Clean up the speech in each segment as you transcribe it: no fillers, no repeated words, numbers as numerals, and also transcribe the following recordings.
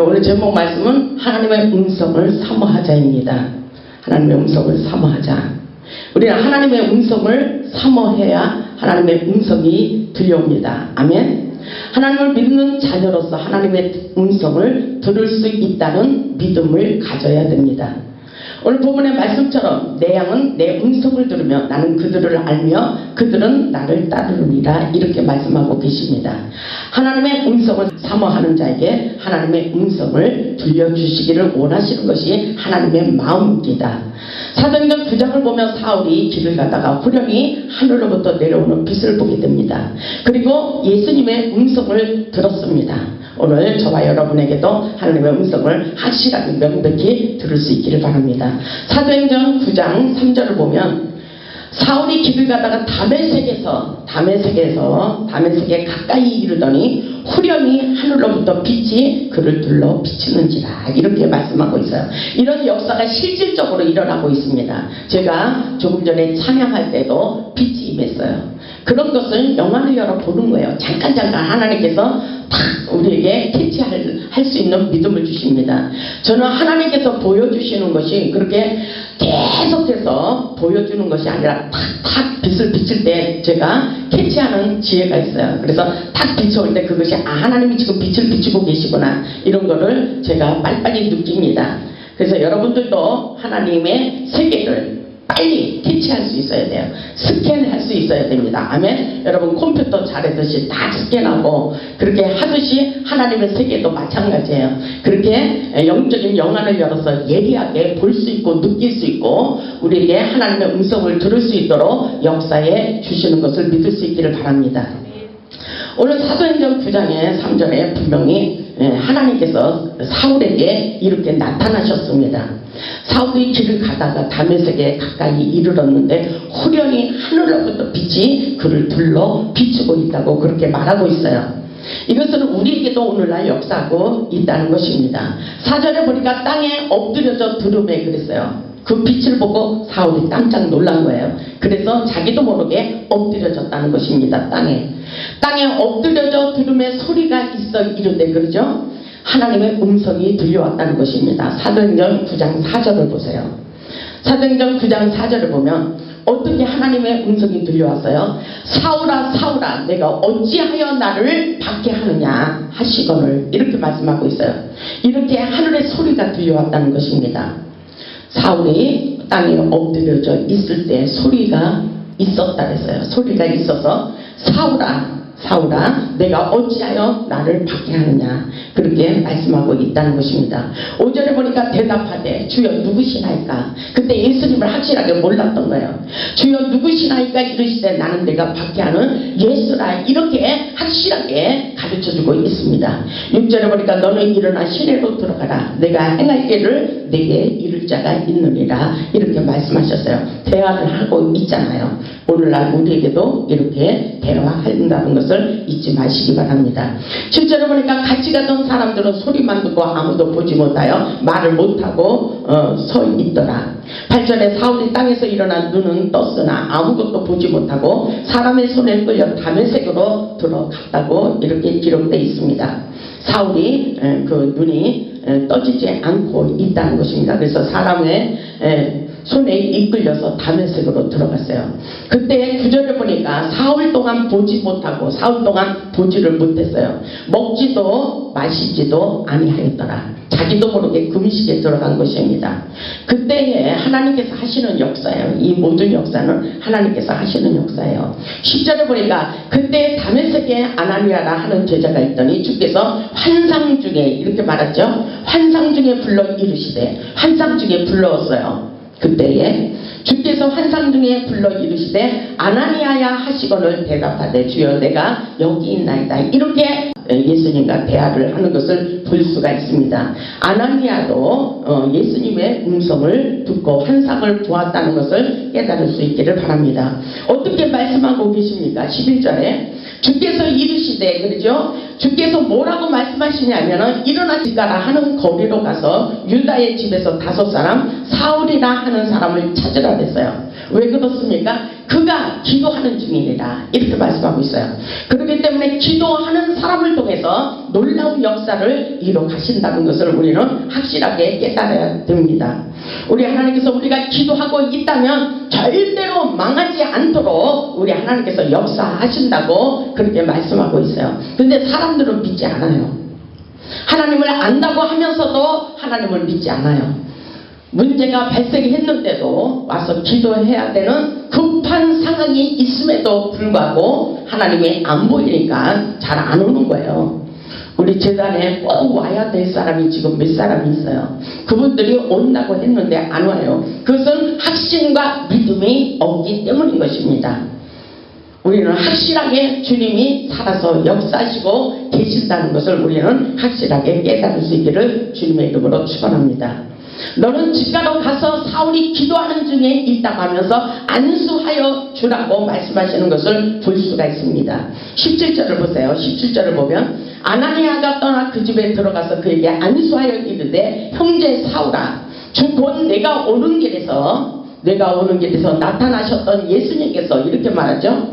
오늘 제목 말씀은 하나님의 음성을 사모하자입니다. 하나님의 음성을 사모하자. 우리는 하나님의 음성을 사모해야 하나님의 음성이 들려옵니다. 아멘. 하나님을 믿는 자녀로서 하나님의 음성을 들을 수 있다는 믿음을 가져야 됩니다. 오늘 본문의 말씀처럼 내 양은 내 음성을 들으며 나는 그들을 알며 그들은 나를 따르리라, 이렇게 말씀하고 계십니다. 하나님의 음성을 사모하는 자에게 하나님의 음성을 들려주시기를 원하시는 것이 하나님의 마음입니다. 사도행전 9장을 보면 사울이 길을 가다가 후렴이 하늘로부터 내려오는 빛을 보게 됩니다. 그리고 예수님의 음성을 들었습니다. 오늘 저와 여러분에게도 하나님의 음성을 확실하게 명백히 들을 수 있기를 바랍니다. 사도행전 9장 3절을 보면 사울이 길을 가다가 다메섹에 가까이 이르더니 후렴이 하늘로부터 빛이 그를 둘러 비치는지라, 이렇게 말씀하고 있어요. 이런 역사가 실질적으로 일어나고 있습니다. 제가 조금 전에 찬양할 때도 빛이 임했어요. 그런 것을 영안을 열어 보는 거예요. 잠깐 하나님께서 딱 우리에게 캐치할 수 있는 믿음을 주십니다. 저는 하나님께서 보여주시는 것이 그렇게 계속해서 보여주는 것이 아니라 탁 빛을 비칠 때 제가 캐치하는 지혜가 있어요. 그래서 탁 비춰올 때 그것이 하나님이 지금 빛을 비추고 계시구나, 이런 거를 제가 빨리빨리 느낍니다. 그래서 여러분들도 하나님의 세계를 빨리 캐치할 수 있어야 돼요. 스캔할 수 있어야 됩니다. 아멘. 여러분 컴퓨터 잘하듯이 다 스캔하고 그렇게 하듯이 하나님의 세계도 마찬가지예요. 그렇게 영적인 영안을 열어서 예리하게 볼 수 있고 느낄 수 있고 우리에게 하나님의 음성을 들을 수 있도록 역사에 주시는 것을 믿을 수 있기를 바랍니다. 오늘 사도행전 9장의 3절에 분명히 하나님께서 사울에게 이렇게 나타나셨습니다. 사울이 길을 가다가 다메섹에 가까이 이르렀는데 후련히 하늘로부터 빛이 그를 둘러 비추고 있다고 그렇게 말하고 있어요. 이것은 우리에게도 오늘날 역사하고 있다는 것입니다. 4절에 보니까 땅에 엎드려져 들음에 그랬어요. 그 빛을 보고 사울이 깜짝 놀란 거예요. 그래서 자기도 모르게 엎드려졌다는 것입니다. 땅에 엎드려져 들음에 소리가 있어 이르되, 그러죠? 하나님의 음성이 들려왔다는 것입니다. 사도행전 9장 4절을 보세요. 사도행전 9장 4절을 보면 어떻게 하나님의 음성이 들려왔어요? 사울아 사울아 내가 어찌하여 나를 박해하느냐 하시거늘, 이렇게 말씀하고 있어요. 이렇게 하늘의 소리가 들려왔다는 것입니다. 사울이 땅에 엎드려져 있을 때 소리가 있었다 그랬어요. 소리가 있어서 사울아 내가 어찌하여 나를 박해하느냐, 그렇게 말씀하고 있다는 것입니다. 5절에 보니까 대답하되 주여 누구시나이까. 그때 예수님을 확실하게 몰랐던 거예요. 주여 누구시나이까 이르시되 나는 내가 박해하는 예수라, 이렇게 확실하게 가르쳐주고 있습니다. 6절에 보니까 너는 일어나 시내로 들어가라. 내가 행할 일을 내게 이룰 자가 있느니라, 이렇게 말씀하셨어요. 대화를 하고 있잖아요. 오늘날 우리에게도 이렇게 대화한다는 것을 잊지 마시기 바랍니다. 7절에 보니까 같이 가던 사람들은 소리만 듣고 아무도 보지 못하여 말을 못하고 서 있더라. 8절에 사울이 땅에서 일어나 눈은 떴으나 아무것도 보지 못하고 사람의 손에 끌려 다메섹으로 들어갔다고 이렇게 기록되어 있습니다. 사울이 그 눈이 떠지지 않고 있다는 것입니다. 그래서 사람의 손에 이끌려서 다메섹으로 들어갔어요. 그때 9절에 보니까 사흘 동안 보지 못하고 사흘 동안 보지를 못했어요. 먹지도 마시지도 아니하였더라. 자기도 모르게 금식에 들어간 것입니다. 그때에 하나님께서 하시는 역사예요. 이 모든 역사는 하나님께서 하시는 역사예요. 10절에 보니까 그때 다메섹에 아나니아라 하는 제자가 있더니 주께서 환상 중에, 이렇게 말했죠. 환상 중에 불러 이르시되, 환상 중에 불러왔어요. 그때에 주께서 환상 중에 불러 이르시되 아나니아야 하시거늘 대답하되 주여 내가 여기 있나이다, 이렇게 예수님과 대화를 하는 것을 볼 수가 있습니다. 아나니아도 예수님의 음성을 듣고 환상을 보았다는 것을 깨달을 수 있기를 바랍니다. 어떻게 말씀하고 계십니까? 11절에 주께서 이르시되, 그러죠? 주께서 뭐라고 말씀하시냐면은 일어나 지가라 하는 거리로 가서 유다의 집에서 5 사람 사울이라 하는 사람을 찾으라 그랬어요. 왜 그렇습니까? 그가 기도하는 중이니라 이렇게 말씀하고 있어요. 그렇기 때문에 기도하는 사람을 통해서 놀라운 역사를 이룩하신다는 것을 우리는 확실하게 깨달아야 됩니다. 우리 하나님께서 우리가 기도하고 있다면 절대로 망하지 않도록 우리 하나님께서 역사하신다고 그렇게 말씀하고 있어요. 근데 사람들은 믿지 않아요. 하나님을 안다고 하면서도 하나님을 믿지 않아요. 문제가 발생했는데도 와서 기도해야 되는 급한 상황이 있음에도 불구하고 하나님이 안 보이니까 잘 안 오는 거예요. 우리 재단에 꼭 와야 될 사람이 지금 몇 사람이 있어요. 그분들이 온다고 했는데 안 와요. 그것은 확신과 믿음이 없기 때문인 것입니다. 우리는 확실하게 주님이 살아서 역사하시고 계신다는 것을 우리는 확실하게 깨달을 수 있기를 주님의 이름으로 축원합니다. 너는 집가로 가서 사울이 기도하는 중에 있다고 하면서 안수하여 주라고 말씀하시는 것을 볼 수가 있습니다. 17절을 보세요. 17절을 보면 아나니아가 떠나 그 집에 들어가서 그에게 안수하여 이르되 형제 사울아 주 곧 내가 오는 길에서 나타나셨던 예수님께서 이렇게 말하죠.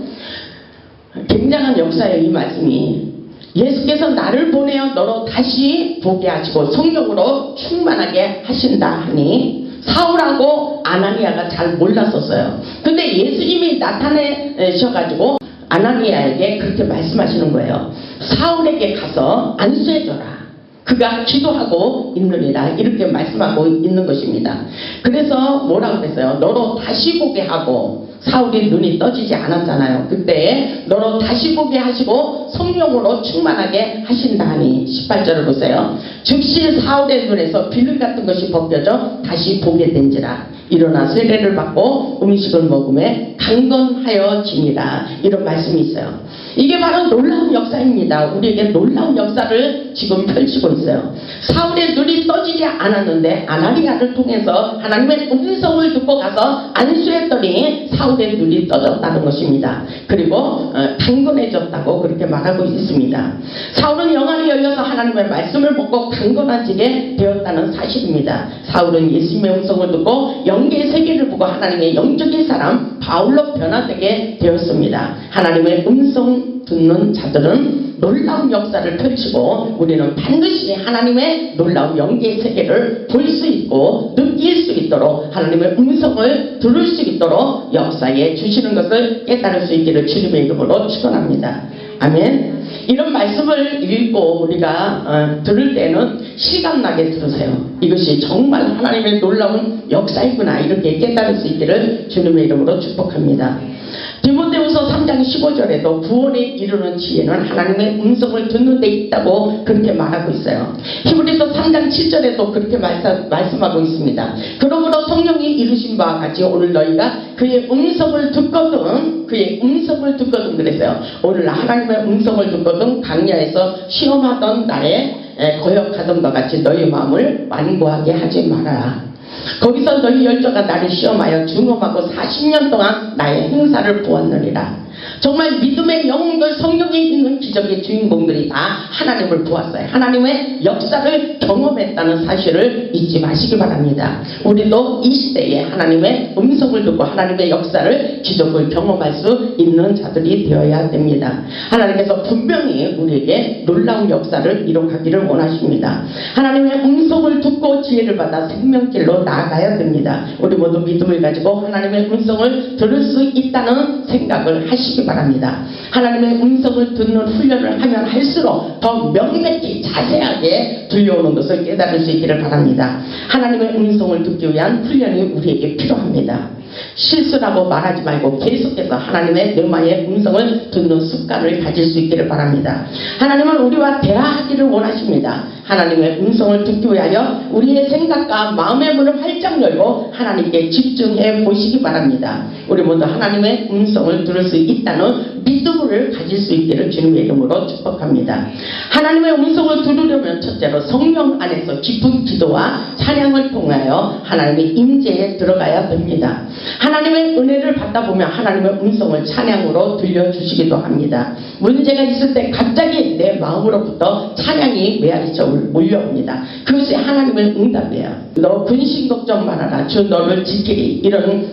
굉장한 역사예요. 이 말씀이 예수께서 나를 보내어 너로 다시 보게 하시고 성령으로 충만하게 하신다 하니 사울하고 아나니아가 잘 몰랐었어요. 근데 예수님이 나타내셔가지고 아나니아에게 그렇게 말씀하시는 거예요. 사울에게 가서 안수해줘라. 그가 기도하고 있느니라 이렇게 말씀하고 있는 것입니다. 그래서 뭐라고 그랬어요? 너로 다시 보게 하고 사울이 눈이 떠지지 않았잖아요. 그때 너로 다시 보게 하시고 성령으로 충만하게 하신다 하니 18절을 보세요. 즉시 사울의 눈에서 비늘 같은 것이 벗겨져 다시 보게 된지라 일어나 세례를 받고 음식을 먹음에 강건하여지니라 이런 말씀이 있어요. 이게 바로 놀라운 역사입니다. 우리에게 놀라운 역사를 지금 펼치고 있어요. 사울의 눈이 떠지지 않았는데 아나니아를 통해서 하나님의 음성을 듣고 가서 안수했더니 사울의 눈이 떠졌다는 것입니다. 그리고 강건해졌다고 그렇게 말하고 있습니다. 사울은 영안이 열려서 하나님의 말씀을 먹고 강건해지게 되었다는 사실입니다. 사울은 예수님의 음성을 듣고 영계의 세계를 보고 하나님의 영적인 사람 바울로 변화되게 되었습니다. 하나님의 음성 듣는 자들은 놀라운 역사를 펼치고 우리는 반드시 하나님의 놀라운 영계의 세계를 볼 수 있고 느낄 수 있도록 하나님의 음성을 들을 수 있도록 역사에 주시는 것을 깨달을 수 있기를 주님의 이름으로 축원합니다. 아멘. 이런 말씀을 읽고 우리가 들을 때는 실감나게 들으세요. 이것이 정말 하나님의 놀라운 역사이구나 이렇게 깨달을 수 있기를 주님의 이름으로 축복합니다. 디모데후서 3장 15절에도 구원에 이르는 지혜는 하나님의 음성을 듣는 데 있다고 그렇게 말하고 있어요. 히브리서 3장 7절에도 그렇게 말씀하고 있습니다. 그러므로 성령이 이루신 바와 같이 오늘 너희가 그의 음성을 듣거든 그랬어요. 오늘 하나님의 음성을 듣거든 강야에서 시험하던 날에 거역하던 것 같이 너희 마음을 완고하게 하지 말아라. 거기서 너희 열조가 나를 시험하여 증험하고 40년 동안 나의 행사를 보았느니라. 정말 믿음의 영웅들 성경에 있는 기적의 주인공들이 다 하나님을 보았어요. 하나님의 역사를 경험했다는 사실을 잊지 마시기 바랍니다. 우리도 이 시대에 하나님의 음성을 듣고 하나님의 역사를 기적을 경험할 수 있는 자들이 되어야 됩니다. 하나님께서 분명히 우리에게 놀라운 역사를 이룩하기를 원하십니다. 하나님의 음성을 듣고 지혜를 받아 생명길로 나아가야 됩니다. 우리 모두 믿음을 가지고 하나님의 음성을 들을 수 있다는 생각을 하시기 바랍니다. 하나님의 음성을 듣는 훈련을 하면 할수록 더 명백히 자세하게 들려오는 것을 깨달을 수 있기를 바랍니다. 하나님의 음성을 듣기 위한 훈련이 우리에게 필요합니다. 실수라고 말하지 말고 계속해서 하나님의 뇌마의 음성을 듣는 습관을 가질 수 있기를 바랍니다. 하나님은 우리와 대화하기를 원하십니다. 하나님의 음성을 듣기 위하여 우리의 생각과 마음의 문을 활짝 열고 하나님께 집중해 보시기 바랍니다. 우리 모두 하나님의 음성을 들을 수 있다는 믿음을 가질 수 있기를 주님의 이름으로 축복합니다. 하나님의 음성을 들으려면 첫째로 성령 안에서 깊은 기도와 찬양을 통하여 하나님의 임재에 들어가야 됩니다. 하나님의 은혜를 받다 보면 하나님의 음성을 찬양으로 들려주시기도 합니다. 문제가 있을 때 갑자기 내 마음으로부터 찬양이 메아리쳐 몰려옵니다. 그것이 하나님의 응답이에요. 너 근심 걱정 말아라. 주 너를 지키리. 이런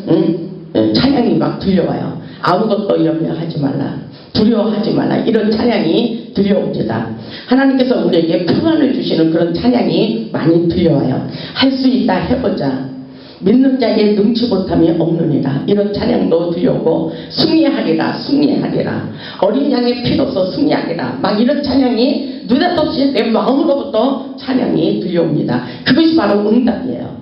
찬양이 막 들려와요. 아무것도 염려하지 말라, 두려워하지 말라, 이런 찬양이 들려옵니다. 하나님께서 우리에게 평안을 주시는 그런 찬양이 많이 들려와요. 할 수 있다, 해보자, 믿는 자에게 능치 못함이 없느니라, 이런 찬양도 들려오고, 승리하리라, 승리하리라, 어린 양의 피로서 승리하리라, 막 이런 찬양이 느닷없이 내 마음으로부터 찬양이 들려옵니다. 그것이 바로 응답이에요.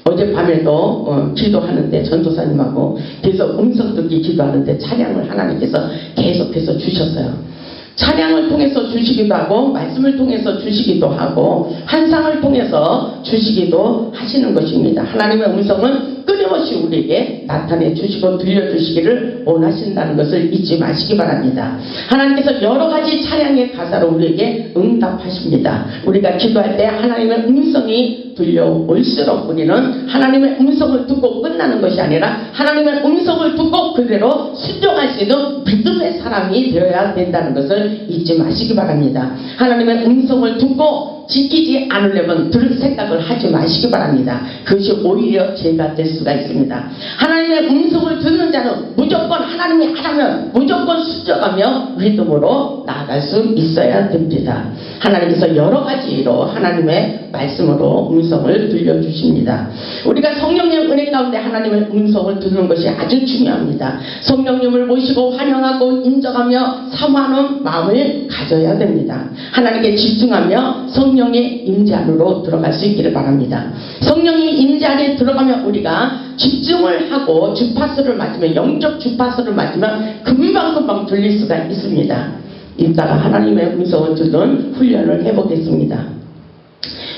어젯밤에도 기도하는데 전도사님하고 계속 음성 듣기 기도하는데 찬양을 하나님께서 계속해서 주셨어요. 찬양을 통해서 주시기도 하고, 말씀을 통해서 주시기도 하고, 환상을 통해서 주시기도 하시는 것입니다. 하나님의 음성은 끊임없이 우리에게 나타내 주시고 들려주시기를 원하신다는 것을 잊지 마시기 바랍니다. 하나님께서 여러 가지 찬양의 가사로 우리에게 응답하십니다. 우리가 기도할 때 하나님의 음성이 들려올수록 우리는 하나님의 음성을 듣고 끝나는 것이 아니라 하나님의 음성을 듣고 그대로 순종할 수 있는 믿음의 사람이 되어야 된다는 것을 잊지 마시기 바랍니다. 하나님의 음성을 듣고 지키지 않으려면 들을 생각을 하지 마시기 바랍니다. 그것이 오히려 죄가 될 수가 있습니다. 하나님의 음성을 듣는 자는 무조건 하나님이 하라면 무조건 순종하며 믿음으로 나아갈 수 있어야 됩니다. 하나님께서 여러 가지로 하나님의 말씀으로 음성을 들려주십니다. 우리가 성령님 은혜 가운데 하나님의 음성을 듣는 것이 아주 중요합니다. 성령님을 모시고 환영하고 인정하며 사모하는 마음을 가져야 됩니다. 하나님께 집중하며 성령의 임재 안으로 들어갈 수 있기를 바랍니다. 성령의 임재 안에 들어가면 우리가 집중을 하고 주파수를 맞으면, 영적 주파수를 맞으면 금방금방 들릴 수가 있습니다. 이따가 하나님의 음성을 듣는 훈련을 해보겠습니다.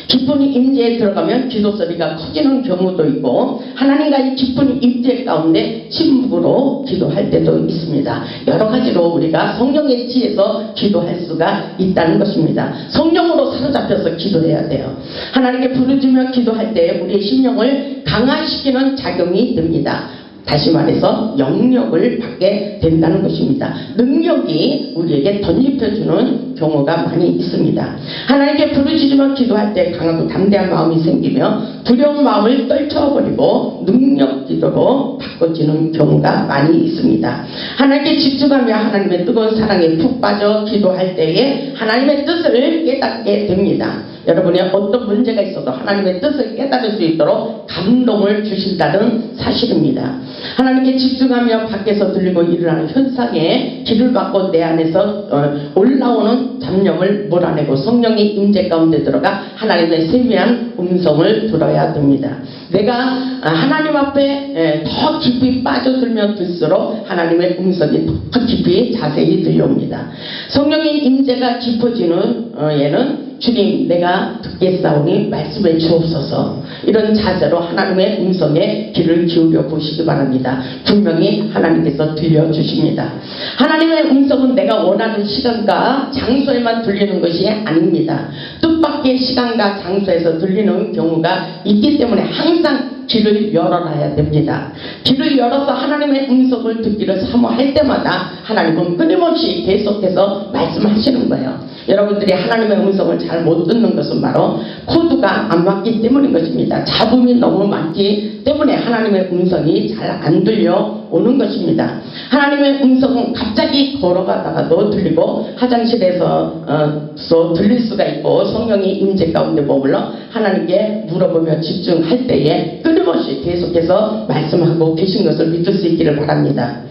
깊은 임재에 들어가면 기도 소리가 커지는 경우도 있고, 하나님과의 깊은 임재 가운데 침묵으로 기도할 때도 있습니다. 여러 가지로 우리가 성령의 지혜에서 기도할 수가 있다는 것입니다. 성령으로 사로잡혀서 기도해야 돼요. 하나님께 부르짖으며 기도할 때 우리의 심령을 강화시키는 작용이 됩니다. 다시 말해서 영력을 받게 된다는 것입니다. 능력이 우리에게 덧입혀주는 경우가 많이 있습니다. 하나님께 부르짖으며 기도할 때 강하고 담대한 마음이 생기며 두려운 마음을 떨쳐버리고 능력 기도로 바꿔지는 경우가 많이 있습니다. 하나님께 집중하며 하나님의 뜨거운 사랑에 푹 빠져 기도할 때에 하나님의 뜻을 깨닫게 됩니다. 여러분이 어떤 문제가 있어도 하나님의 뜻을 깨달을 수 있도록 감동을 주신다는 사실입니다. 하나님께 집중하며 밖에서 들리고 일어나는 현상에 길을 막고 내 안에서 올라오는 잡념을 몰아내고 성령의 임재 가운데 들어가 하나님의 세미한 음성을 들어야 됩니다. 내가 하나님 앞에 더 깊이 빠져들면 들수록 하나님의 음성이 더 깊이 자세히 들려옵니다. 성령의 임재가 깊어지는 에는 주님, 내가 듣겠사오니 말씀해 주옵소서, 이런 자세로 하나님의 음성에 귀를 기울여 보시기 바랍니다. 분명히 하나님께서 들려주십니다. 하나님의 음성은 내가 원하는 시간과 장소에만 들리는 것이 아닙니다. 뜻밖의 시간과 장소에서 들리는 경우가 있기 때문에 항상 귀를 열어놔야 됩니다. 귀를 열어서 하나님의 음성을 듣기를 사모할 때마다 하나님은 끊임없이 계속해서 말씀하시는 거예요. 여러분들이 하나님의 음성을 잘 못 듣는 것은 바로 코드가 안 맞기 때문인 것입니다. 잡음이 너무 많기 때문에 하나님의 음성이 잘 안 들려오는 것입니다. 하나님의 음성은 갑자기 걸어가다가도 들리고 화장실에서 들릴 수가 있고, 성령이 임재 가운데 머물러 하나님께 물어보며 집중할 때에 끊임없이 계속해서 말씀하고 계신 것을 믿을 수 있기를 바랍니다.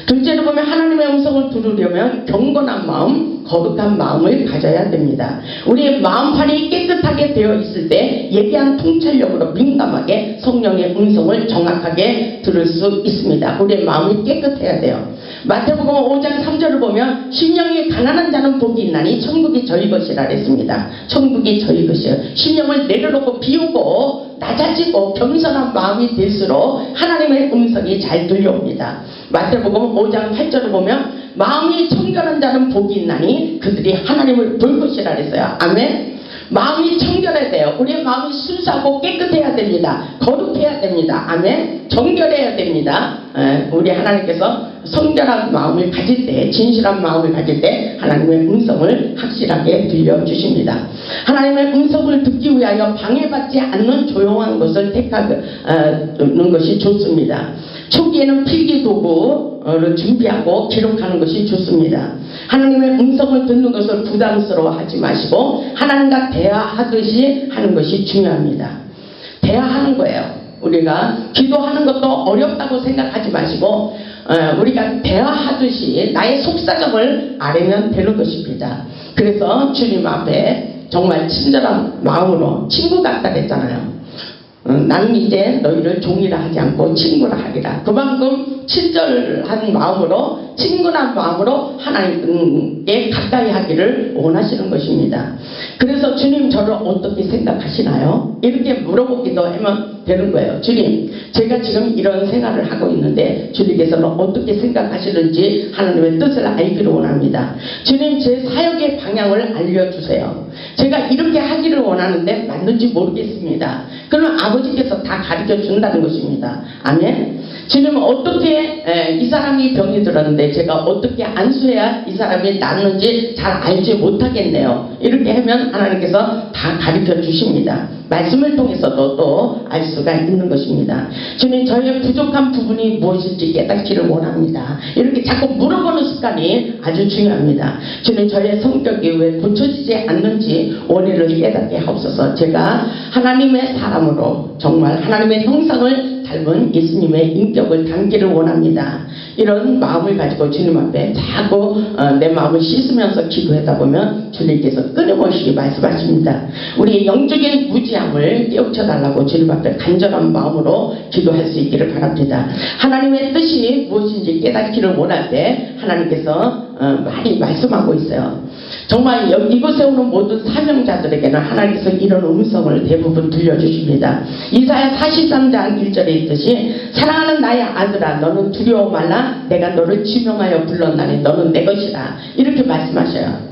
둘째로 보면 하나님의 음성을 들으려면 경건한 마음, 거룩한 마음을 가져야 됩니다. 우리의 마음판이 깨끗하게 되어 있을 때 예리한 통찰력으로 민감하게 성령의 음성을 정확하게 들을 수 있습니다. 우리의 마음이 깨끗해야 돼요. 마태복음 5장 3절을 보면 심령이 가난한 자는 복이 있나니 천국이 저희 것이라 했습니다. 천국이 저희 것이에요. 심령을 내려놓고 비우고 낮아지고 겸손한 마음이 될수록 하나님의 음성이 잘 들려옵니다. 마태복음 5장 8절을 보면 마음이 청결한 자는 복이 있나니 그들이 하나님을 볼 것이라 했어요. 아멘. 마음이 청결해야 돼요. 우리의 마음이 순수하고 깨끗해야 됩니다. 거룩해야 됩니다. 아멘. 정결해야 됩니다. 우리 하나님께서 성결한 마음을 가질 때, 진실한 마음을 가질 때 하나님의 음성을 확실하게 들려주십니다. 하나님의 음성을 듣기 위하여 방해받지 않는 조용한 곳을 택하는 것이 좋습니다. 초기에는 필기도구를 준비하고 기록하는 것이 좋습니다. 하나님의 음성을 듣는 것을 부담스러워하지 마시고 하나님과 대화하듯이 하는 것이 중요합니다. 대화하는 거예요. 우리가 기도하는 것도 어렵다고 생각하지 마시고 우리가 대화하듯이 나의 속사정을 아뢰면 되는 것입니다. 그래서 주님 앞에 정말 친절한 마음으로 친구 같다 그랬잖아요. 나는 이제 너희를 종이라 하지 않고 친구라 하리라. 그만큼 친절한 마음으로, 친근한 마음으로 하나님께 가까이 하기를 원하시는 것입니다. 그래서 주님 저를 어떻게 생각하시나요? 이렇게 물어보기도 하면 되는 거예요. 주님, 제가 지금 이런 생활을 하고 있는데 주님께서는 어떻게 생각하시는지 하나님의 뜻을 알기를 원합니다. 주님, 제 사역의 방향을 알려주세요. 제가 이렇게 하기를 원하는데 맞는지 모르겠습니다. 그러면 아버지께서 다 가르쳐 준다는 것입니다. 아멘. 주님은 어떻게 이 사람이 병이 들었는데 제가 어떻게 안수해야 이 사람이 낫는지 잘 알지 못하겠네요. 이렇게 하면 하나님께서 다 가르쳐 주십니다. 말씀을 통해서도 또 알 수가 있는 것입니다. 주님, 저의 부족한 부분이 무엇인지 깨닫기를 원합니다. 이렇게 자꾸 물어보는 습관이 아주 중요합니다. 주님, 저의 성격이 왜 고쳐지지 않는지 원인을 깨닫게 하옵소서. 제가 하나님의 사람으로 정말 하나님의 형상을 닮은 예수님의 인격을 담기를 원합니다. 이런 마음을 가지고 주님 앞에 자꾸 내 마음을 씻으면서 기도하다 보면 주님께서 끊임없이 말씀하십니다. 우리의 영적인 무지함을 깨우쳐달라고 주님 앞에 간절한 마음으로 기도할 수 있기를 바랍니다. 하나님의 뜻이 무엇인지 깨닫기를 원할 때 하나님께서 많이 말씀하고 있어요. 정말 이곳에 오는 모든 사명자들에게는 하나님께서 이런 음성을 대부분 들려주십니다. 이사야 43장 1절에 있듯이 사랑하는 나의 아들아, 너는 두려워 말라. 내가 너를 지명하여 불렀나니 너는 내 것이라. 이렇게 말씀하셔요.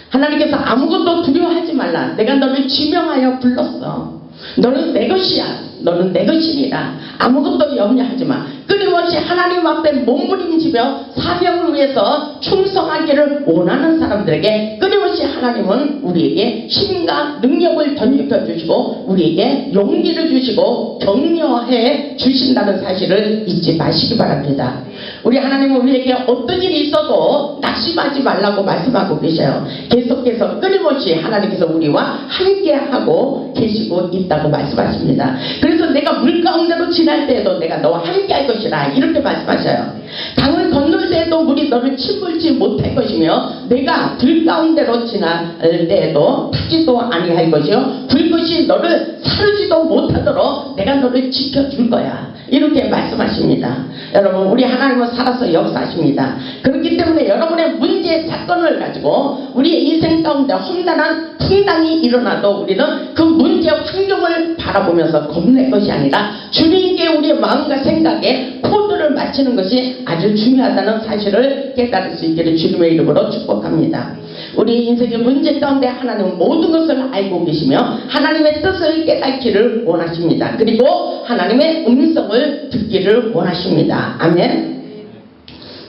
하나님께서 아무것도 두려워하지 말라. 내가 너를 지명하여 불렀어. 너는 내 것이야. 너는 내 것이니라. 아무것도 염려하지 마. 끊임없이 하나님 앞에 몸부림치며 사명을 위해서 충성하기를 원하는 사람들에게 끊임없이 하나님은 우리에게 힘과 능력을 덧입혀 주시고 우리에게 용기를 주시고 격려해 주신다는 사실을 잊지 마시기 바랍니다. 우리 하나님은 우리에게 어떤 일이 있어도 낙심하지 말라고 말씀하고 계셔요. 계속해서 끊임없이 하나님께서 우리와 함께하고 계시고 있다고 말씀하십니다. 그래서 내가 물 가운데로 지날 때에도 내가 너와 함께할 것이라 이렇게 말씀하셔요. 강을 건널 때에도 물이 너를 침몰지 못할 것이며 내가 들 가운데로 지날 때에도 타지도 아니할 것이요 불꽃이 너를 사르지도 못하도록 내가 너를 지켜줄 거야. 이렇게 말씀하십니다. 여러분, 우리 하나님은 살아서 역사하십니다. 그렇기 때문에 여러분의 문제 사건을 가지고 우리의 인생 가운데 험난한 풍랑이 일어나도 우리는 그 문제 환경을 바라보면서 겁낼 것이 아니라 주님께 우리의 마음과 생각에 코드를 맞추는 것이 아주 중요하다는 사실을 깨달을 수 있기를 주님의 이름으로 축복합니다. 우리 인생의 문제 가운데 하나님은 모든 것을 알고 계시며 하나님의 뜻을 깨닫기를 원하십니다. 그리고 하나님의 음성을 듣기를 원하십니다. 아멘.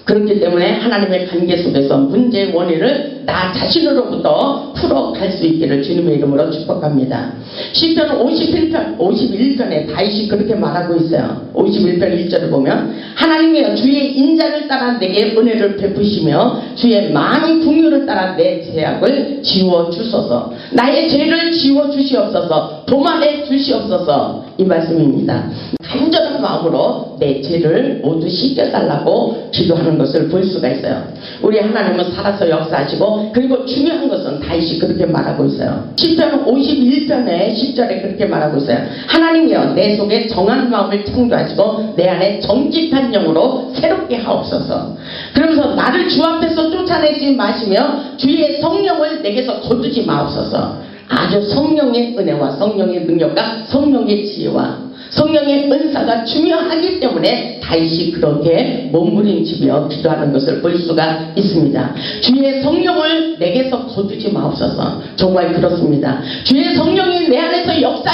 그렇기 때문에 하나님의 관계 속에서 문제의 원인을 나 자신으로부터 풀어갈 수 있기를 주님의 이름으로 축복합니다. 시편 51편에 다윗이 그렇게 말하고 있어요. 51편 1절을 보면 하나님이여 주의 인자를 따라 내게 은혜를 베푸시며 주의 많은 긍휼을 따라 내 죄악을 지워주소서. 나의 죄를 지워주시옵소서. 도만해 주시옵소서. 이 말씀입니다. 간절한 마음으로 내 죄를 모두 씻겨달라고 기도하는 것을 볼 수가 있어요. 우리 하나님은 살아서 역사하시고 그리고 중요한 것은 다윗이 그렇게 말하고 있어요. 시편 51편의 10절에 그렇게 말하고 있어요. 하나님이여 내 속에 정한 마음을 창조하시고 내 안에 정직한 영으로 새롭게 하옵소서. 그러면서 나를 주 앞에서 쫓아내지 마시며 주의 성령을 내게서 거두지 마옵소서. 아주 성령의 은혜와 성령의 능력과 성령의 지혜와 성령의 은사가 중요하기 때문에 다윗이 그렇게 몸부림치며 기도하는 것을 볼 수가 있습니다. 주의 성령을 내게서 거두지 마옵소서. 정말 그렇습니다. 주의 성령이 내 안에서 역사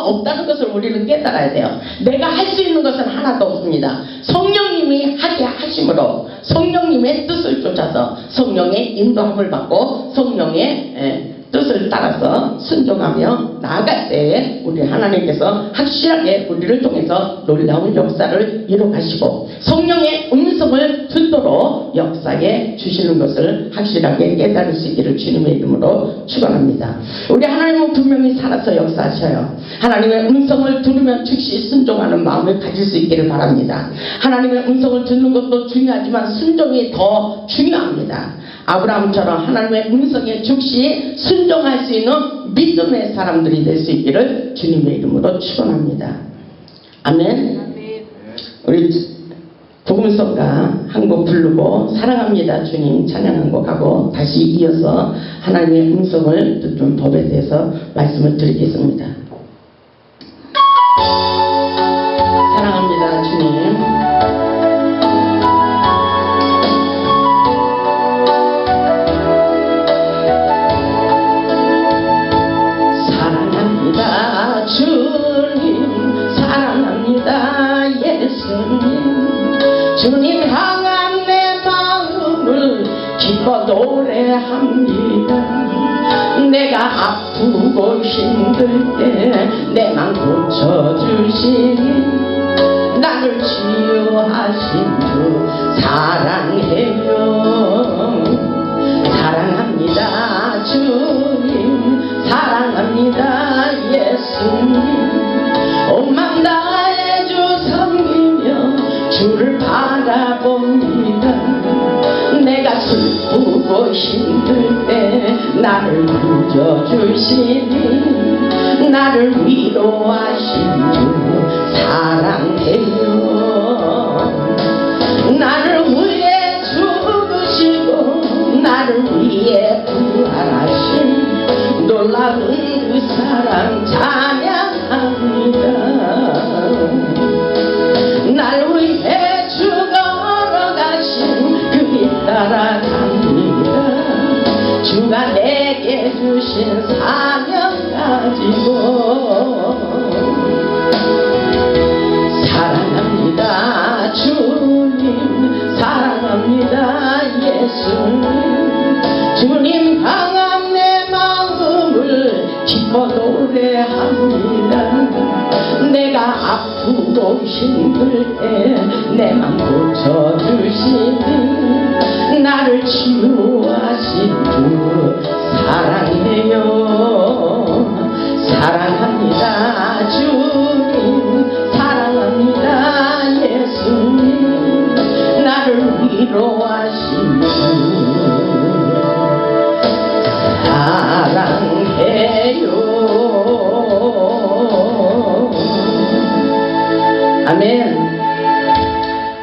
없다는 것을 우리는 깨달아야 돼요. 내가 할 수 있는 것은 하나도 없습니다. 성령님이 하게 하심으로 성령님의 뜻을 쫓아서 성령의 인도함을 받고 성령의 뜻을 따라서 순종하며 나아갈 때에 우리 하나님께서 확실하게 우리를 통해서 놀라운 역사를 이루가시고 성령의 음성을 듣도록 역사에 주시는 것을 확실하게 깨달을 수 있기를 주님의 이름으로 축원합니다. 우리 하나님은 분명히 살아서 역사하셔요. 하나님의 음성을 들으면 즉시 순종하는 마음을 가질 수 있기를 바랍니다. 하나님의 음성을 듣는 것도 중요하지만 순종이 더 중요합니다. 아브라함처럼 하나님의 음성에 즉시 순종할 수 있는 믿음의 사람들이 될 수 있기를 주님의 이름으로 축원합니다. 아멘. 우리 복음성가 한 곡 부르고 사랑합니다 주님 찬양한 곡 하고 다시 이어서 하나님의 음성을 듣는 법에 대해서 말씀을 드리겠습니다. 사랑합니다 주님. 주님 사랑합니다 예수님 주님 향한 내 마음을 기뻐 노래합니다. 내가 아프고 힘들 때 내 맘 고쳐주시니 나를 치유하신 주 사랑해요. 사랑합니다 주님 사랑합니다 예수님 온 맘 다해 주 섬기며 주를 바라봅니다. 내가 슬프고 힘들 때 나를 구져주시니 나를 위로하신 주 사랑해요. 나를 위해 죽으시고 나를 위해 부활하신 놀라운 그 사랑 찬양합니다. 날 위해 죽어가신 그 길 따라갑니다. 주가 내게 주신 사명 가지고 사랑합니다 주님 사랑합니다 예수님 주님 향한 내 마음을 기뻐 노래합니다. 내가 아프고 힘들 때 내 맘 고쳐주시니 나를 치유하신 주 사랑해요. 사랑합니다 주님 사랑합니다 예수님 나를 위로하신 주 사랑해요. 아멘.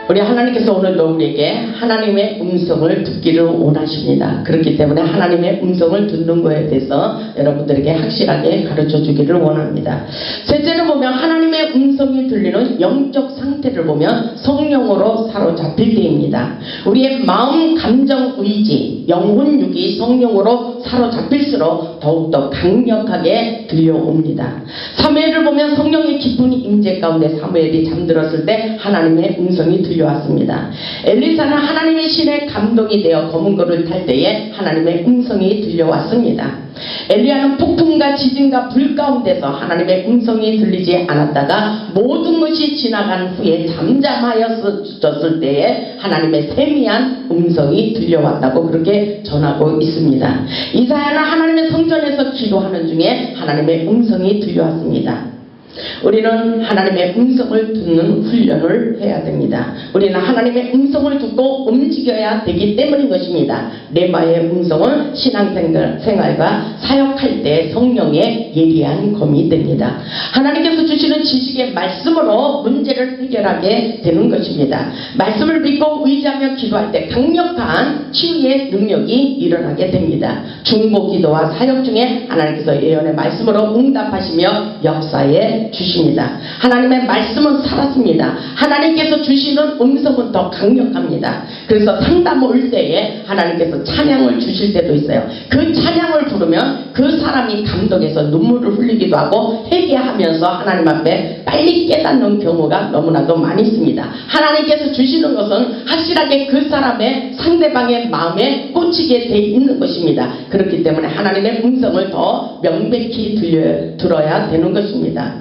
우리 하나님께서 오늘도 우리에게 하나님의 음성을 듣기를 원하십니다. 그렇기 때문에 하나님의 음성을 듣는 것에 대해서 여러분들에게 확실하게 가르쳐 주기를 원합니다. 셋째는 보면 하나님의 음성이 들리는 영적 상태를 보면 성령으로 사로잡힐 때입니다. 우리의 마음, 감정, 의지, 영혼, 육이 성령으로 사로잡힐수록 더욱더 강력하게 들려옵니다. 사무엘을 보면 성령의 깊은 임재 가운데 사무엘이 잠들었을 때 하나님의 음성이 들려왔습니다. 엘리사는 하나님의 신에 감동이 되어 검은 거를 탈 때에 하나님의 음성이 들려왔습니다. 엘리야는 폭풍과 지진과 불 가운데서 하나님의 음성이 들리지 않았다가 모든 것이 지나간 후에 잠잠하였을 때에 하나님의 세미한 음성이 들려왔다고 그렇게 전하고 있습니다. 이사야는 하나님의 성전에서 기도하는 중에 하나님의 음성이 들려왔습니다. 우리는 하나님의 음성을 듣는 훈련을 해야 됩니다. 우리는 하나님의 음성을 듣고 움직여야 되기 때문인 것입니다. 레마의 음성은 신앙생활과 사역할 때 성령의 예리한 검이 됩니다. 하나님께서 주시는 지식의 말씀으로 문제를 해결하게 되는 것입니다. 말씀을 믿고 의지하며 기도할 때 강력한 치유의 능력이 일어나게 됩니다. 중보기도와 사역 중에 하나님께서 예언의 말씀으로 응답하시며 역사에 주십니다. 하나님의 말씀은 살았습니다. 하나님께서 주시는 음성은 더 강력합니다. 그래서 상담 올 때에 하나님께서 찬양을 주실 때도 있어요. 그 찬양을 부르면 그 그 사람이 감동해서 눈물을 흘리기도 하고 회개하면서 하나님 앞에 빨리 깨닫는 경우가 너무나도 많이 있습니다. 하나님께서 주시는 것은 확실하게 그 사람의 상대방의 마음에 꽂히게 돼 있는 것입니다. 그렇기 때문에 하나님의 음성을 더 명백히 들어야 되는 것입니다.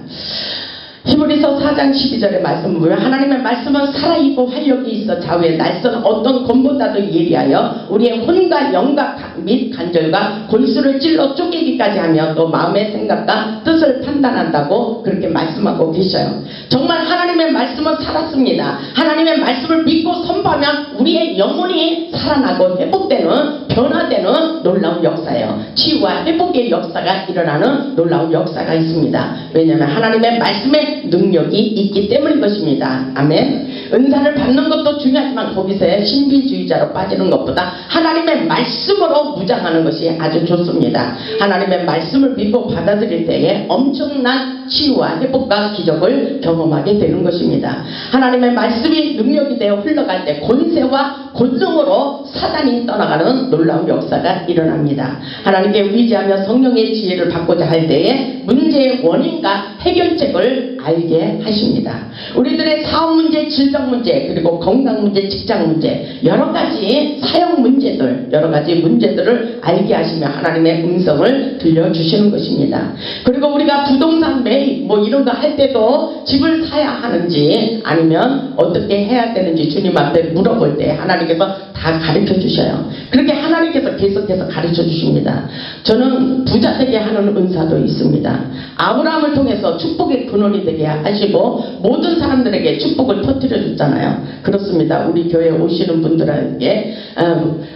히브리서 4장 12절의 말씀을 보면 하나님의 말씀은 살아있고 활력이 있어 좌우에 날선 어떤 검보다도 예리하여 우리의 혼과 영과 및 간절과 골수를 찔러 쪼개기까지 하며 또 마음의 생각과 뜻을 판단한다고 그렇게 말씀하고 계셔요. 정말 하나님의 말씀은 살았습니다. 하나님의 말씀을 믿고 선포하면 우리의 영혼이 살아나고 회복되는 변화되는 놀라운 역사예요. 치유와 회복의 역사가 일어나는 놀라운 역사가 있습니다. 왜냐하면 하나님의 말씀에 능력이 있기 때문인 것입니다. 아멘. 은사를 받는 것도 중요하지만 거기서의 신비주의자로 빠지는 것보다 하나님의 말씀으로 무장하는 것이 아주 좋습니다. 하나님의 말씀을 믿고 받아들일 때에 엄청난 치유와 회복과 기적을 경험하게 되는 것입니다. 하나님의 말씀이 능력이 되어 흘러갈 때 권세와 권능으로 사단이 떠나가는 놀라운 역사가 일어납니다. 하나님께 의지하며 성령의 지혜를 받고자 할 때에 문제의 원인과 해결책을 알게 하십니다. 우리들의 사업 문제, 질병 문제, 그리고 건강 문제, 직장 문제, 여러 가지 사역 문제들, 여러 가지 문제들을 알게 하시며 하나님의 음성을 들려주시는 것입니다. 그리고 우리가 부동산 매입 뭐 이런 거 할 때도 집을 사야 하는지 아니면 어떻게 해야 되는지 주님 앞에 물어볼 때 하나님께서 다 가르쳐 주셔요. 그렇게 하나님께서 계속해서 가르쳐 주십니다. 저는 부자 되게 하는 은사도 있습니다. 아브라함을 통해서 축복의 근원이 되게 하시고 모든 사람들에게 축복을 터뜨려 줬잖아요. 그렇습니다. 우리 교회에 오시는 분들에게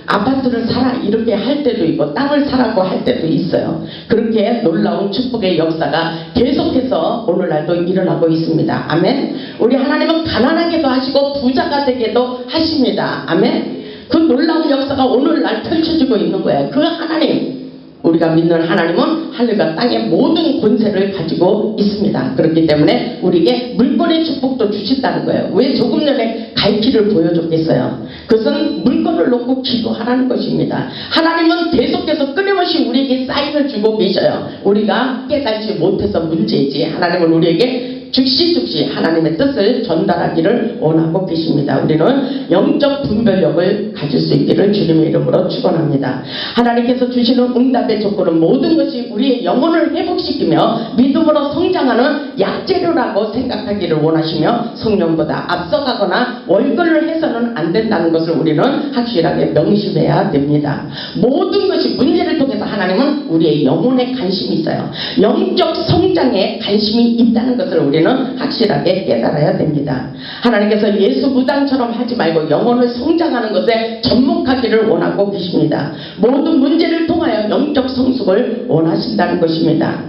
아파트를 사라 이렇게 할 때도 있고 땅을 사라고 할 때도 있어요. 그렇게 놀라운 축복의 역사가 계속해서 오늘날도 일어나고 있습니다. 아멘. 우리 하나님은 가난하게도 하시고 부자가 되게도 하십니다. 아멘. 그 놀라운 역사가 오늘날 펼쳐지고 있는 거예요. 그 하나님, 우리가 믿는 하나님은 하늘과 땅의 모든 권세를 가지고 있습니다. 그렇기 때문에 우리에게 물권의 축복도 주신다는 거예요. 왜 조금 전에 갈 길을 보여줬겠어요? 그것은 물권을 놓고 기도하라는 것입니다. 하나님은 계속해서 끊임없이 우리에게 사인을 주고 계셔요. 우리가 깨닫지 못해서 문제이지 하나님은 우리에게 즉시 하나님의 뜻을 전달하기를 원하고 계십니다. 우리는 영적 분별력을 가질 수 있기를 주님의 이름으로 축원합니다. 하나님께서 주시는 응답의 조건은 모든 것이 우리의 영혼을 회복시키며 믿음으로 성장하는 약재료라고 생각하기를 원하시며 성령보다 앞서가거나 월권을 해서는 안 된다는 것을 우리는 확실하게 명심해야 됩니다. 모든 것이 문제를 통해서 하나님은 우리의 영혼에 관심이 있어요. 영적 성장에 관심이 있다는 것을 우리는 확실하게 깨달아야 됩니다. 하나님께서 예수 무당처럼 하지 말고 영혼을 성장하는 것에 접목하기를 원하고 계십니다. 모든 문제를 통하여 영적 성숙을 원하신다는 것입니다.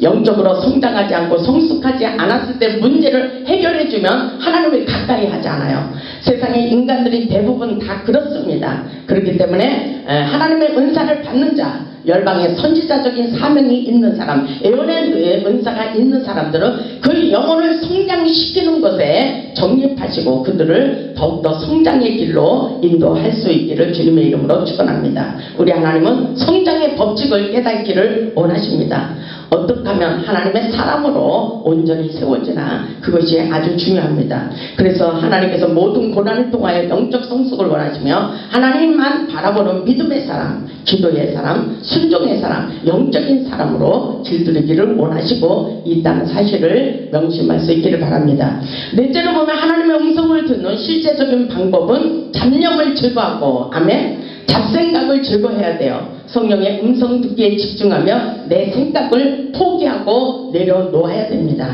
영적으로 성장하지 않고 성숙하지 않았을 때 문제를 해결해주면 하나님을 가까이 하지 않아요. 세상의 인간들이 대부분 다 그렇습니다. 그렇기 때문에 하나님의 은사를 받는 자, 열방에 선지자적인 사명이 있는 사람, 예언의 은사가 있는 사람들은 그 영혼을 성장시키는 것에 적립하시고 그들을 더욱더 성장의 길로 인도할 수 있기를 주님의 이름으로 축원합니다. 우리 하나님은 성장의 법칙을 깨닫기를 원하십니다. 어떻게 하면 하나님의 사람으로 온전히 세워지나 그것이 아주 중요합니다. 그래서 하나님께서 모든 고난을 통하여 영적 성숙을 원하시며 하나님만 바라보는 믿음의 사람, 기도의 사람, 순종의 사람, 영적인 사람으로 길들이기를 원하시고 있다는 사실을 명심할 수 있기를 바랍니다. 넷째로 보면 하나님의 음성을 듣는 실제적인 방법은 잡념을 제거하고, 아멘, 잡생각을 제거해야 돼요. 성령의 음성 듣기에 집중하며 내 생각을 포기하고 내려놓아야 됩니다.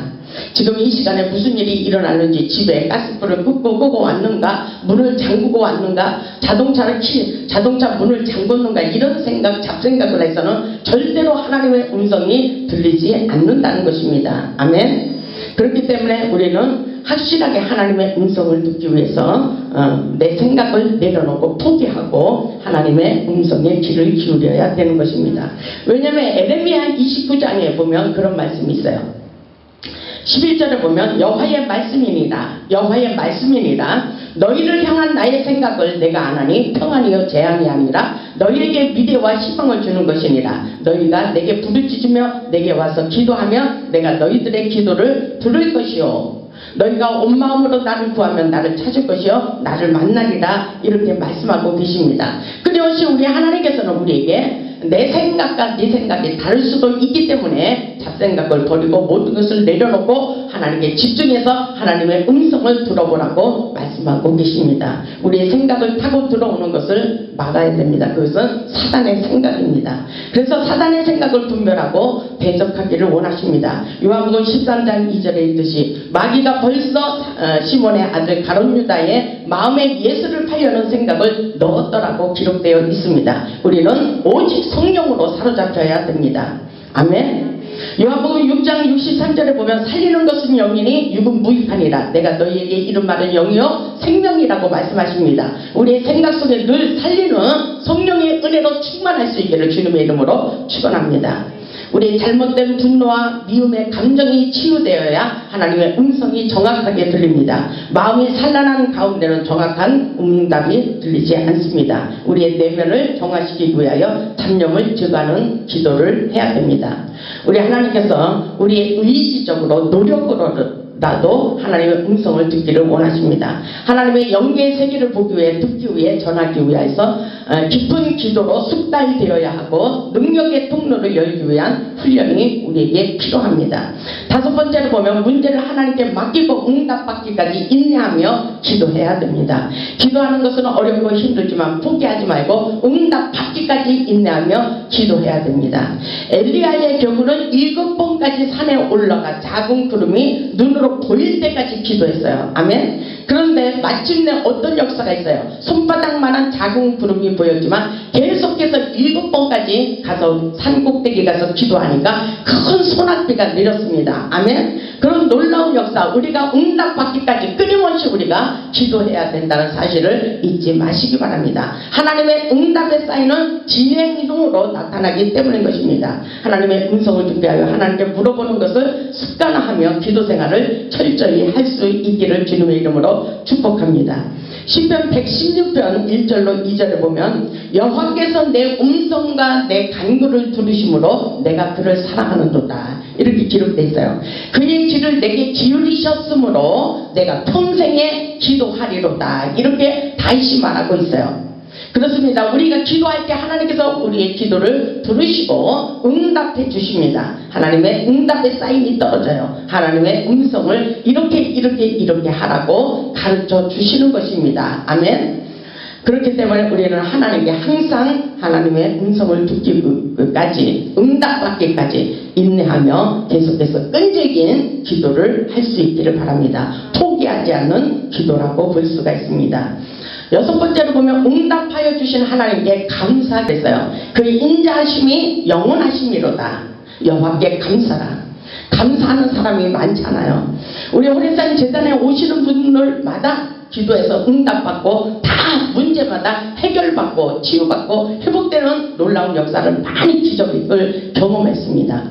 지금 이 시간에 무슨 일이 일어나는지, 집에 가스불을 끄고 왔는가, 문을 잠그고 왔는가, 자동차 문을 잠궜는가, 이런 생각, 잡생각을 해서는 절대로 하나님의 음성이 들리지 않는다는 것입니다. 아멘. 그렇기 때문에 우리는 확실하게 하나님의 음성을 듣기 위해서 내 생각을 내려놓고 포기하고 하나님의 음성에 귀를 기울여야 되는 것입니다. 왜냐하면 에레미야 29장에 보면 그런 말씀이 있어요. 11절에 보면 여호와의 말씀이니라 너희를 향한 나의 생각을 내가 아나니 평안이요 재앙이 아니라 너희에게 미래와 희망을 주는 것이니라. 너희가 내게 부르짖으며 내게 와서 기도하면 내가 너희들의 기도를 들을 것이요 너희가 온 마음으로 나를 구하면 나를 찾을 것이요 나를 만나리라. 이렇게 말씀하고 계십니다. 그것이 우리 하나님께서는 우리에게 내 생각과 네 생각이 다를 수도 있기 때문에 잡생각을 버리고 모든 것을 내려놓고 하나님께 집중해서 하나님의 음성을 들어보라고 말씀하고 계십니다. 우리의 생각을 타고 들어오는 것을 막아야 됩니다. 그것은 사단의 생각입니다. 그래서 사단의 생각을 분별하고 대적하기를 원하십니다. 요한복음 13장 2절에 있듯이 마귀가 벌써 시몬의 아들 가룟 유다의 마음에 예수를 팔려는 생각을 넣었더라고 기록되어 있습니다. 우리는 오직 성령으로 사로잡혀야 됩니다. 아멘. 요한복음 6장 63절에 보면 살리는 것은 영이니 육은 무익하니라. 내가 너희에게 이른 말은 영이요 생명이라고 말씀하십니다. 우리의 생각 속에 늘 살리는 성령의 은혜로 충만할 수 있기를 주님의 이름으로 축원합니다. 우리의 잘못된 분노와 미움의 감정이 치유되어야 하나님의 음성이 정확하게 들립니다. 마음이 산란한 가운데는 정확한 응답이 들리지 않습니다. 우리의 내면을 정화시키기 위하여 잡념을 제거하는 기도를 해야 됩니다. 우리 하나님께서 우리의 의지적으로 노력으로라도 하나님의 음성을 듣기를 원하십니다. 하나님의 영계의 세계를 보기 위해 듣기 위해 전하기 위해서 깊은 기도로 숙달되어야 하고 능력의 통로를 열기 위한 훈련이 우리에게 필요합니다. 다섯 번째로 보면 문제를 하나님께 맡기고 응답받기까지 인내하며 기도해야 됩니다. 기도하는 것은 어렵고 힘들지만 포기하지 말고 응답받기까지 인내하며 기도해야 됩니다. 엘리야의 경우는 7번까지 산에 올라가 작은 구름이 눈으로 보일 때까지 기도했어요. 아멘. 그런데 마침내 어떤 역사가 있어요. 손바닥만한 작은 구름이 보였지만 계속해서 7번까지 가서 산 꼭대기 가서 기도하니까 큰 소낙비가 내렸습니다. 아멘. 그런 놀라운 역사, 우리가 응답받기까지 끊임없이 우리가 기도해야 된다는 사실을 잊지 마시기 바랍니다. 하나님의 응답의 사인은 진행형으로 나타나기 때문인 것입니다. 하나님의 음성을 듣게 하여 하나님께 물어보는 것을 습관화하며 기도 생활을 철저히 할 수 있기를 주님의 이름으로 축복합니다. 시편 116편 1절로 2절에 보면 여호와께서 내 음성과 내 간구를 들으심으로 내가 그를 사랑하는도다. 이렇게 기록되어 있어요. 그의 귀를 내게 기울이셨으므로 내가 평생에 기도하리로다. 이렇게 다시 말하고 있어요. 그렇습니다. 우리가 기도할 때 하나님께서 우리의 기도를 들으시고 응답해 주십니다. 하나님의 응답의 사인이 떨어져요. 하나님의 음성을 이렇게 하라고 가르쳐 주시는 것입니다. 아멘. 그렇기 때문에 우리는 하나님께 항상 하나님의 음성을 듣기까지 응답받기까지 인내하며 계속해서 끈질긴 기도를 할 수 있기를 바랍니다. 포기하지 않는 기도라고 볼 수가 있습니다. 여섯 번째로 보면 응답하여 주신 하나님께 감사했어요. 그의 인자하심이 영원하심이로다. 여호와께 감사라. 감사하는 사람이 많지 않아요. 우리 호래산 재단에 오시는 분들마다 기도해서 응답받고 다 문제마다 해결받고 치유받고 회복되는 놀라운 역사를 많이 기적을 경험했습니다.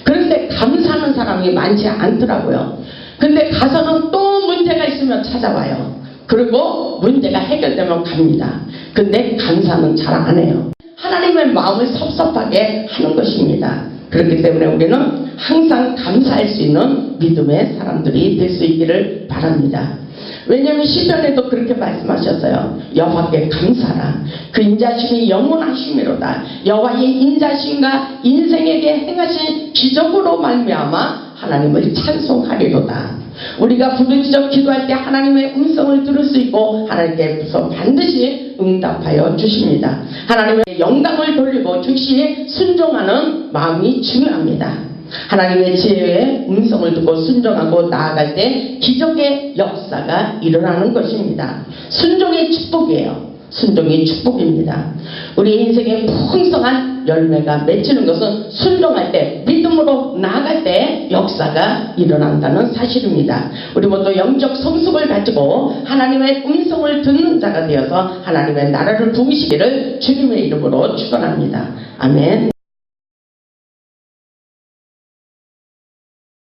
그런데 감사하는 사람이 많지 않더라고요. 근데 가서는 또 문제가 있으면 찾아와요. 그리고 문제가 해결되면 갑니다. 근데 감사는 잘 안 해요. 하나님의 마음을 섭섭하게 하는 것입니다. 그렇기 때문에 우리는 항상 감사할 수 있는 믿음의 사람들이 될 수 있기를 바랍니다. 왜냐하면 시편에도 그렇게 말씀하셨어요. 여호와께 감사라. 그 인자심이 영원하심이로다. 여호와의 인자심과 인생에게 행하신 기적으로 말미암아 하나님을 찬송하리로다. 우리가 부르짖어 기도할 때 하나님의 음성을 들을 수 있고 하나님께서 반드시 응답하여 주십니다. 하나님의 영광을 돌리고 즉시 순종하는 마음이 중요합니다. 하나님의 지혜의 음성을 듣고 순종하고 나아갈 때 기적의 역사가 일어나는 것입니다. 순종의 축복이에요. 순종이 축복입니다. 우리 인생의 풍성한 열매가 맺히는 것은 순종할 때, 믿음으로 나아갈 때 역사가 일어난다는 사실입니다. 우리 모두 영적 성숙을 가지고 하나님의 음성을 듣는 자가 되어서 하나님의 나라를 부으시기를 주님의 이름으로 축원합니다. 아멘.